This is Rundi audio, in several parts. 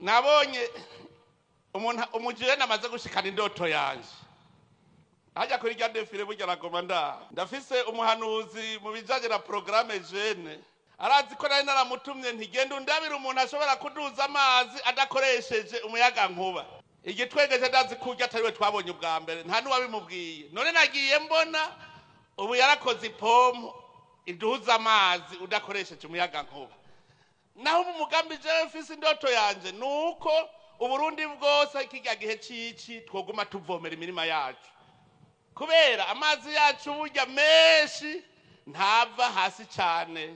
nabonye umujene amaze gushikana indoto yanje hajya kuri rya defile burya nagoma ndafise umuhanuzi mu bijanye na programme jeune arazi ko nari naramutumye ntigenda undabira umuntu ashobora kuduza amazi adakoresheje umuyaga nkuba igitwegeje ndazi kurya atariwe twabonye ubwa mbere nta nuwabimubwiye none nagiye mbona ubu yarakoze ipompo iduza amazi udakoresheje umuyaga nkuba naho umugambi jewe mfise indoto yanje nuko uburundi bwose kijya gihe cici twoguma tuvomera imirima yacu kubera amazi yacu burya menshi ntava hasi cyane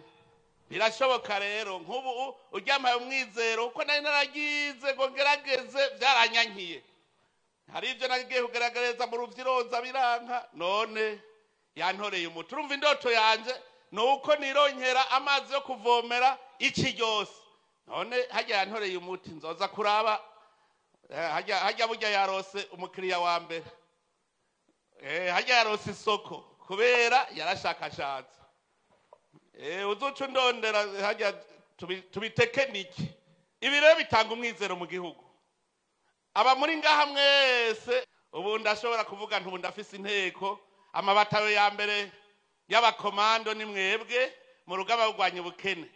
birashoboka rero nk'ubu uryamaye umwizero uko nari naragize ngo ngerageze byaranyankiye hari ibyo nagiye kugerageza mu ruvyiroza biranka none yantoreye umuti urumva indoto yanje nuko nironkera amazi yo kuvomera iki ryose none hajya yantoreye umuti nzoza kuraba hajya burya yarose umukiriya wa mbere hajya yarose isoko kubera yarashakashatse uzuca ndondera hajya tubitekeniki ibi rero bitanga umwizero mu gihugu aba muri ngaha mwese ubu ndashobora kuvuga ntubu ndafise inteko amabatayo ya mbere y'abakomando ni mwebwe mu rugamba rurwanya ubukene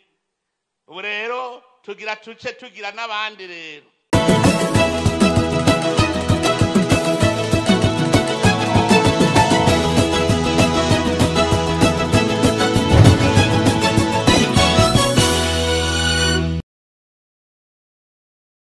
ubu rero tugira tuce tugira n'abandi rero